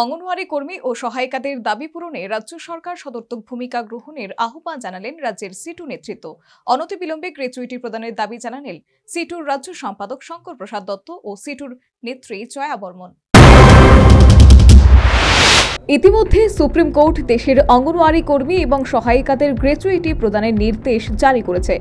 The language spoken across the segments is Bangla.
অঙ্গনওয়াড়ি কর্মী ও সহায়িকাদের দাবি পূরণে রাজ্য সরকার সদর্থক ভূমিকা গ্রহণের আহ্বান জানালেন রাজ্যের সিটু নেতৃত্ব। অনতিবিলম্বে গ্র্যাচুইটি প্রদানের দাবি জানালেন সিটুর রাজ্য সম্পাদক শঙ্কর প্রসাদ দত্ত ও সিটুর নেত্রী জয়া বর্মন। ইতিমধ্যে সুপ্রিম কোর্ট দেশের অঙ্গনওয়াড়ি কর্মী এবং সহায়িকাদের গ্র্যাচুইটি প্রদানের নির্দেশ জারি করেছে।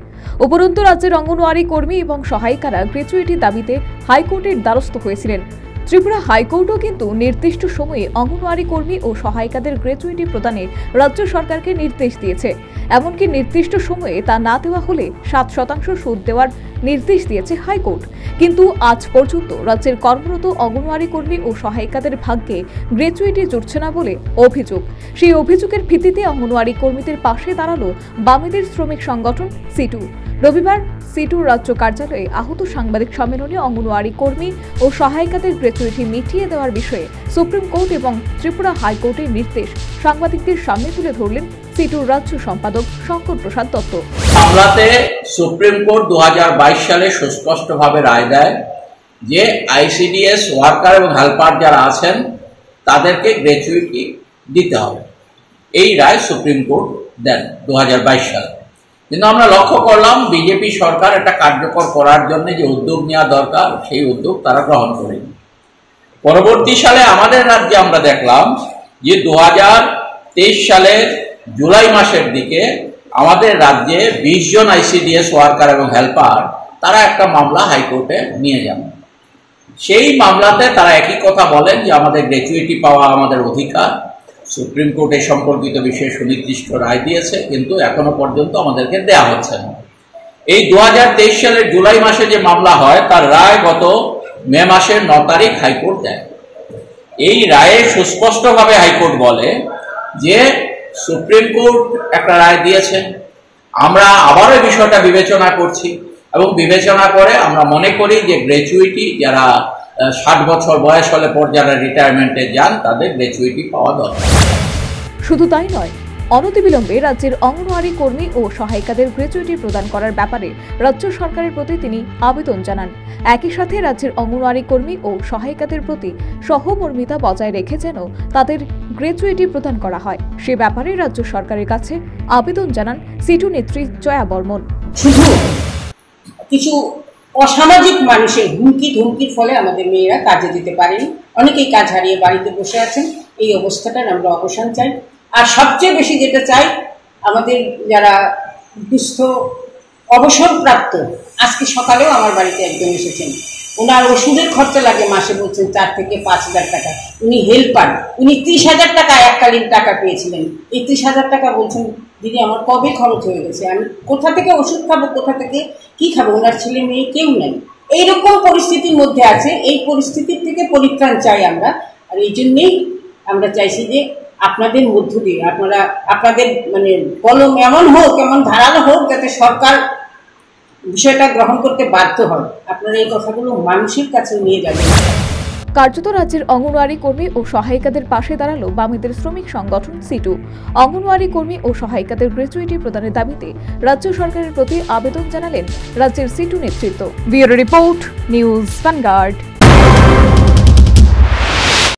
উপরন্তু রাজ্যের অঙ্গনওয়াড়ি কর্মী এবং সহায়িকারা গ্র্যাচুইটি দাবিতে হাইকোর্টের দ্বারস্থ হয়েছিলেন। ত্রিপুরা হাইকোর্টও কিন্তু নির্দিষ্ট সময়ে অঙ্গনওয়াড়ি কর্মী ও সহায়িকাদের গ্র্যাচুইটি প্রদানে রাজ্য সরকারকে নির্দেশ দিয়েছে। এমনকি নির্দিষ্ট সময়ে তা না দেওয়া হলে 7% সুদ দেওয়ার নির্দেশ দিয়েছে হাইকোর্ট। কিন্তু আজ পর্যন্ত রাজ্যের কর্মরত অঙ্গনওয়াড়ি কর্মী ও সহায়িকাদের ভাগ্যে গ্র্যাচুইটি জুটছে না বলে অভিযোগ। সেই অভিযোগের ভিত্তিতে অঙ্গনওয়াড়ি কর্মীদের পাশে দাঁড়ালো বামেদের শ্রমিক সংগঠন সিটু। রবিবার সিটুর রাজ্য কার্যালয়ে আহত সাংবাদিক সম্মেলনে অঙ্গনওয়াড়ি কর্মী ও সহায়িকাদের গ্র্যাচুইটি মিটিয়ে দেওয়ার বিষয়ে সুপ্রিম কোর্ট এবং ত্রিপুরা হাইকোর্টের নির্দেশ সাংবাদিকদের সামনে তুলে ধরলেন সিটুর রাজ্য সম্পাদক শঙ্কর প্রসাদ দত্ত। মামলাতে সুপ্রিম কোর্ট 2022 সালে সুস্পষ্টভাবে রায় দেয় যে আইসিডিএস ওয়ার্কার এবং হেল্পার যারা আছেন তাদেরকে গ্র্যাচুইটি দিতে হবে। এই রায় সুপ্রিম কোর্ট দেন 2022 সালে। কিন্তু আমরা লক্ষ্য করলাম বিজেপি সরকার এটা কার্যকর করার জন্য যে উদ্যোগ নেওয়া দরকার সেই উদ্যোগ তারা গ্রহণ করেনি। পরবর্তী সালে আমাদের রাজ্যে আমরা দেখলাম যে 2023 সালের জুলাই মাসের দিকে আমাদের রাজ্যে 20 জন আইসিডিএস ওয়ার্কার এবং হেল্পার তারা একটা মামলা হাইকোর্টে নিয়ে যান। সেই মামলাতে তারা একই কথা বলেন যে আমাদের গ্র্যাচুইটি পাওয়া আমাদের অধিকার। সুপ্রিম কোর্ট এই সম্পর্কিত বিষয়ে সুনির্দিষ্ট রায় দিয়েছে, কিন্তু এখনো পর্যন্ত আমাদেরকে দেয়া হচ্ছে না। এই 2023 সালের জুলাই মাসে যে মামলা হয় তার রায় গত মে মাসের 9 তারিখ হাইকোর্ট দেয়। এই রায়ে সুস্পষ্টভাবে হাইকোর্ট বলে যে সুপ্রিম কোর্ট একটা রায় দিয়েছেন, আমরা আবারও বিষয়টা বিবেচনা করছি এবং বিবেচনা করে আমরা মনে করি যে গ্র্যাচুইটি যারা 60 বছর বয়স হলে পর যারা রিটায়ারমেন্টে যান তাদের গ্র্যাচুইটি পাওয়া দরকার। শুধু তাই নয়, অনতিবিলম্বে রাজ্যের অঙ্গনওয়াড়ি কর্মী ও সহায়িকাদের গ্র্যাচুইটি প্রদান করার ব্যাপারে রাজ্য সরকারের প্রতি তিনি আবেদন জানান। একই সাথে রাজ্যের অঙ্গনওয়াড়ি কর্মী ও সহায়িকাদের প্রতি সহমর্মিতা বজায় রেখে যেন তাদের গ্র্যাচুইটি প্রদান করা হয় সে ব্যাপারে রাজ্য সরকারের কাছে আবেদন জানান সিটু নেত্রী জয়া বর্মন। শুধু কিছু অসামাজিক মানুষের হুমকি ধমকির ফলে আমাদের মেয়েরা কাজে যেতে পারেনি, অনেকেই কাজ হারিয়ে বাড়িতে বসে আছেন। এই অবস্থাটার আমরা অবসান চাই। আর সবচেয়ে বেশি যেটা চাই, আমাদের যারা দুস্থ অবসরপ্রাপ্ত, আজকে সকালেও আমার বাড়িতে একজন এসেছেন, ওনার ওষুধের খরচা লাগে মাসে বলছেন 4 থেকে 5,000 টাকা। উনি হেল্পার, উনি 30,000 টাকা এককালীন টাকা পেয়েছিলেন। এই 30,000 টাকা বলছেন দিদি আমার কবে খরচ হয়ে গেছে, আমি কোথা থেকে ওষুধ খাবো, কোথা থেকে কি খাবো, ওনার ছেলে মেয়ে কেউ নেই। এইরকম পরিস্থিতির মধ্যে আছে। এই পরিস্থিতির থেকে পরিত্রাণ চাই আমরা। আর এই জন্যেই আমরা চাইছি যে আপনাদের মধ্য দিয়ে আপনাদের কলম এমন হোক, এমন ধারালো হোক যাতে সরকার বিষয়টা গ্রহণ করতে বাধ্য হয়। আপনারা এই কথাগুলো মানুষের কাছে নিয়ে যাবেন। কার্যত রাজ্যের অঙ্গনওয়াড়ি কর্মী ও সহায়িকাদের পাশে দাঁড়ালো বামেদের শ্রমিক সংগঠন সিটু। অঙ্গনওয়াড়ি কর্মী ও সহায়িকাদের গ্র্যাচুইটি প্রদানের দাবিতে রাজ্য সরকারের প্রতি আবেদন জানালেন রাজ্যের সিটু নেতৃত্ব। Bureau report, news vanguard.